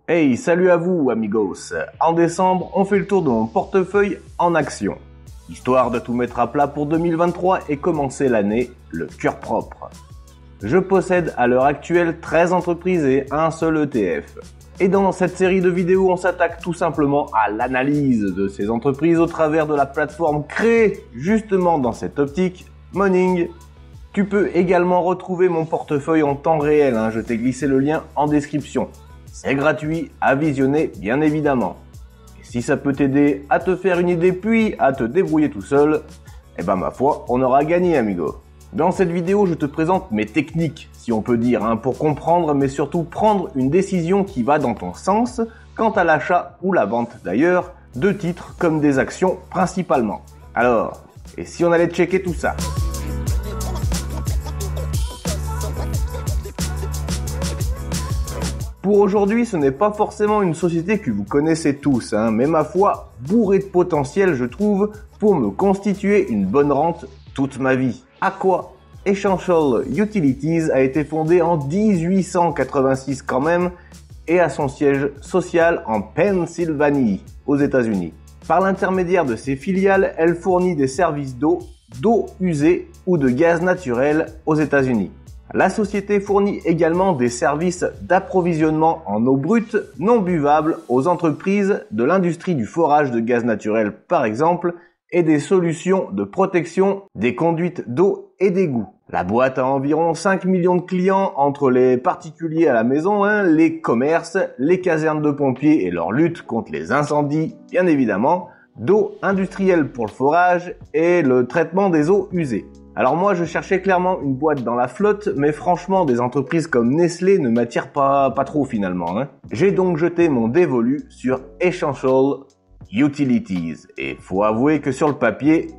Hey, salut à vous amigos. En décembre, on fait le tour de mon portefeuille en action. Histoire de tout mettre à plat pour 2023 et commencer l'année le cœur propre. Je possède à l'heure actuelle 13 entreprises et un seul ETF. Et dans cette série de vidéos, on s'attaque tout simplement à l'analyse de ces entreprises au travers de la plateforme créée justement dans cette optique, Morning. Tu peux également retrouver mon portefeuille en temps réel, je t'ai glissé le lien en description. C'est gratuit à visionner bien évidemment. Et si ça peut t'aider à te faire une idée puis à te débrouiller tout seul, ma foi, on aura gagné amigo. Dans cette vidéo, je te présente mes techniques, si on peut dire, pour comprendre mais surtout prendre une décision qui va dans ton sens quant à l'achat ou la vente d'ailleurs de titres comme des actions principalement. Alors, et si on allait checker tout ça ? Pour aujourd'hui, ce n'est pas forcément une société que vous connaissez tous, mais ma foi, bourrée de potentiel, je trouve, pour me constituer une bonne rente toute ma vie. Aqua Essential Utilities a été fondée en 1886 quand même et a son siège social en Pennsylvanie, aux États-Unis. Par l'intermédiaire de ses filiales, elle fournit des services d'eau usée ou de gaz naturel aux États-Unis. La société fournit également des services d'approvisionnement en eau brute non buvable aux entreprises de l'industrie du forage de gaz naturel par exemple et des solutions de protection des conduites d'eau et d'égouts. La boîte a environ 5 millions de clients entre les particuliers à la maison, les commerces, les casernes de pompiers et leur lutte contre les incendies bien évidemment, d'eau industrielle pour le forage et le traitement des eaux usées. Alors moi je cherchais clairement une boîte dans la flotte, mais franchement des entreprises comme Nestlé ne m'attirent pas trop finalement. J'ai donc jeté mon dévolu sur Essential Utilities, et faut avouer que sur le papier,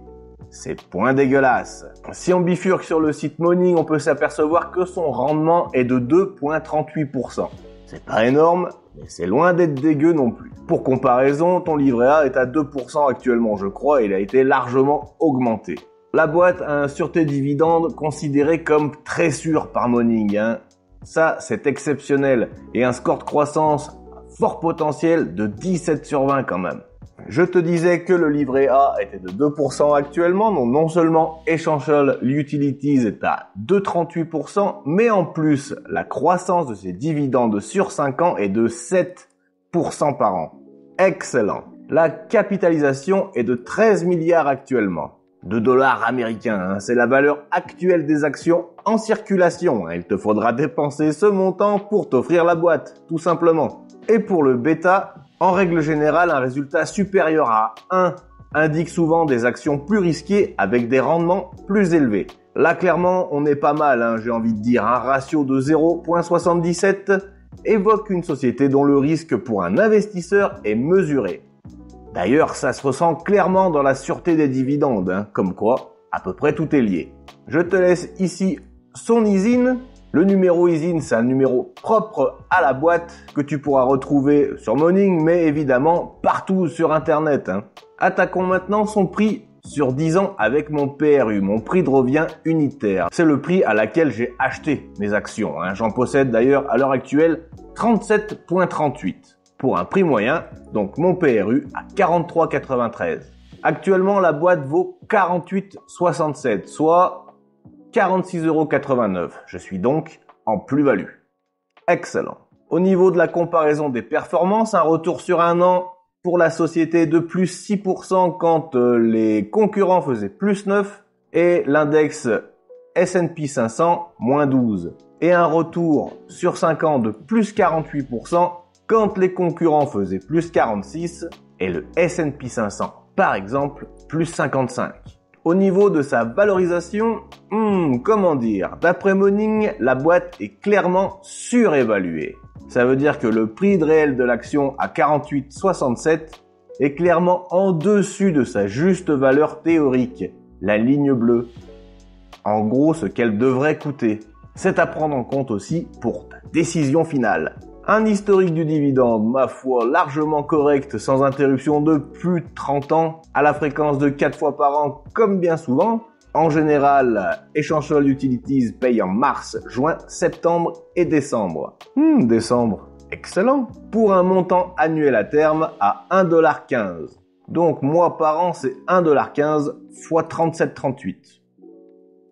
c'est point dégueulasse. Si on bifurque sur le site Morning, on peut s'apercevoir que son rendement est de 2,38%. C'est pas énorme, mais c'est loin d'être dégueu non plus. Pour comparaison, ton livret A est à 2% actuellement je crois, et il a été largement augmenté. La boîte a un sûreté dividende considéré comme très sûr par Morning. Ça, c'est exceptionnel. Et un score de croissance à fort potentiel de 17 sur 20 quand même. Je te disais que le livret A était de 2% actuellement, donc non seulement Essential Utilities est à 2,38%, mais en plus, la croissance de ses dividendes sur 5 ans est de 7% par an. Excellent. La capitalisation est de 13 milliards actuellement. de dollars américains. C'est la valeur actuelle des actions en circulation. Il te faudra dépenser ce montant pour t'offrir la boîte, tout simplement. Et pour le bêta, en règle générale, un résultat supérieur à 1 indique souvent des actions plus risquées avec des rendements plus élevés. Là, clairement, on est pas mal, j'ai envie de dire. Un ratio de 0,77 évoque une société dont le risque pour un investisseur est mesuré. D'ailleurs, ça se ressent clairement dans la sûreté des dividendes, comme quoi, à peu près tout est lié. Je te laisse ici son ISIN. Le numéro ISIN, c'est un numéro propre à la boîte que tu pourras retrouver sur Morning, mais évidemment partout sur Internet. Attaquons maintenant son prix sur 10 ans avec mon PRU, mon prix de revient unitaire. C'est le prix à laquelle j'ai acheté mes actions. J'en possède d'ailleurs à l'heure actuelle 37,38. Pour un prix moyen, donc mon PRU à 43,93. Actuellement, la boîte vaut 48,67, soit 46,89 €. Je suis donc en plus-value. Excellent. Au niveau de la comparaison des performances, un retour sur un an pour la société de plus 6% quand les concurrents faisaient plus 9 et l'index S&P 500 moins 12. Et un retour sur 5 ans de plus 48% quand les concurrents faisaient plus 46 et le S&P 500, par exemple, plus 55. Au niveau de sa valorisation, comment dire, d'après Morning, la boîte est clairement surévaluée. Ça veut dire que le prix réel de l'action à 48,67 est clairement en dessus de sa juste valeur théorique, la ligne bleue. En gros, ce qu'elle devrait coûter. C'est à prendre en compte aussi pour ta décision finale. Un historique du dividende, ma foi, largement correct, sans interruption de plus de 30 ans, à la fréquence de 4 fois par an, comme bien souvent. En général, Essential Utilities paye en mars, juin, septembre et décembre. Décembre. Excellent. Pour un montant annuel à terme à 1,15$. Donc mois par an, c'est 1,15$ fois 37,38.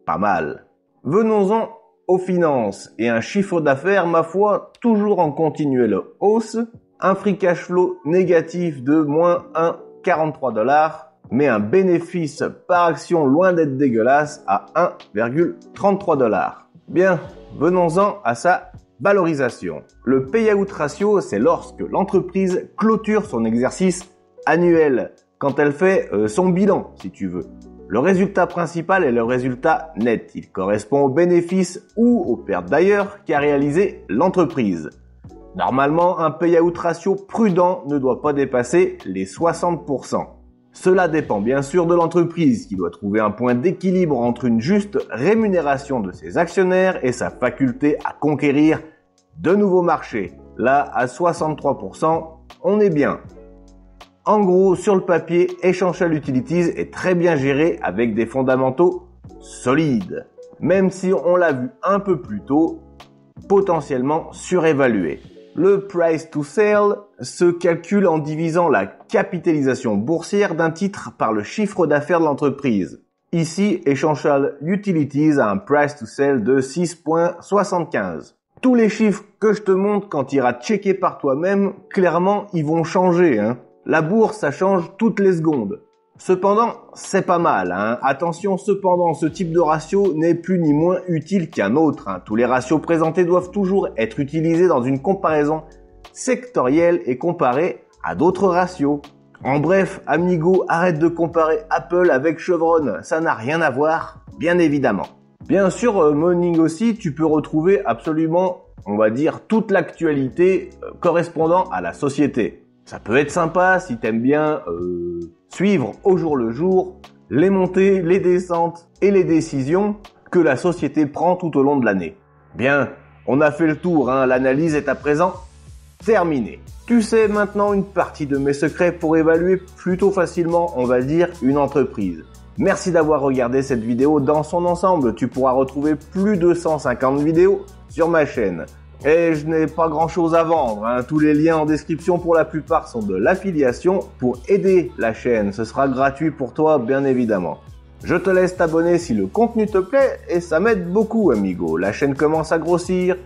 Pas mal. Venons-en aux finances et un chiffre d'affaires, ma foi, toujours en continuelle hausse, un free cash flow négatif de moins 1,43$, mais un bénéfice par action loin d'être dégueulasse à 1,33$. Bien, venons-en à sa valorisation. Le payout ratio, c'est lorsque l'entreprise clôture son exercice annuel, quand elle fait son bilan, si tu veux. Le résultat principal est le résultat net. Il correspond aux bénéfices ou aux pertes d'ailleurs qu'a réalisé l'entreprise. Normalement, un payout ratio prudent ne doit pas dépasser les 60%. Cela dépend bien sûr de l'entreprise qui doit trouver un point d'équilibre entre une juste rémunération de ses actionnaires et sa faculté à conquérir de nouveaux marchés. Là, à 63%, on est bien. En gros, sur le papier, Essential Utilities est très bien géré avec des fondamentaux solides, même si on l'a vu un peu plus tôt, potentiellement surévalué. Le price to sell se calcule en divisant la capitalisation boursière d'un titre par le chiffre d'affaires de l'entreprise. Ici, Essential Utilities a un price to sell de 6,75. Tous les chiffres que je te montre quand tu iras checker par toi-même, clairement, ils vont changer, hein. La bourse, ça change toutes les secondes. Cependant, c'est pas mal, hein. Attention, cependant, ce type de ratio n'est plus ni moins utile qu'un autre, hein. Tous les ratios présentés doivent toujours être utilisés dans une comparaison sectorielle et comparés à d'autres ratios. En bref, amigo, arrête de comparer Apple avec Chevron, ça n'a rien à voir, bien évidemment. Bien sûr, Morning aussi, tu peux retrouver absolument, on va dire, toute l'actualité correspondant à la société. Ça peut être sympa si t'aimes bien suivre au jour le jour les montées, les descentes et les décisions que la société prend tout au long de l'année. Bien, on a fait le tour, hein, l'analyse est à présent terminée. Tu sais maintenant une partie de mes secrets pour évaluer plutôt facilement, on va dire, une entreprise. Merci d'avoir regardé cette vidéo dans son ensemble. Tu pourras retrouver plus de 150 vidéos sur ma chaîne. Et je n'ai pas grand chose à vendre, hein. Tous les liens en description pour la plupart sont de l'affiliation pour aider la chaîne. Ce sera gratuit pour toi, bien évidemment. Je te laisse t'abonner si le contenu te plaît et ça m'aide beaucoup, amigo. La chaîne commence à grossir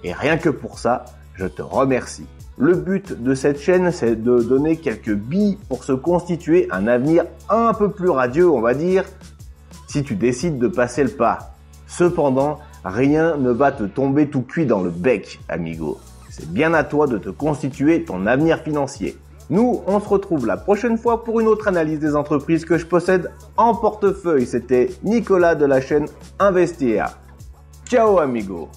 et rien que pour ça, je te remercie. Le but de cette chaîne, c'est de donner quelques billes pour se constituer un avenir un peu plus radieux, on va dire, si tu décides de passer le pas. Cependant, rien ne va te tomber tout cuit dans le bec, amigo. C'est bien à toi de te constituer ton avenir financier. Nous, on se retrouve la prochaine fois pour une autre analyse des entreprises que je possède en portefeuille. C'était Nicolas de la chaîne Investir. Ciao, amigo.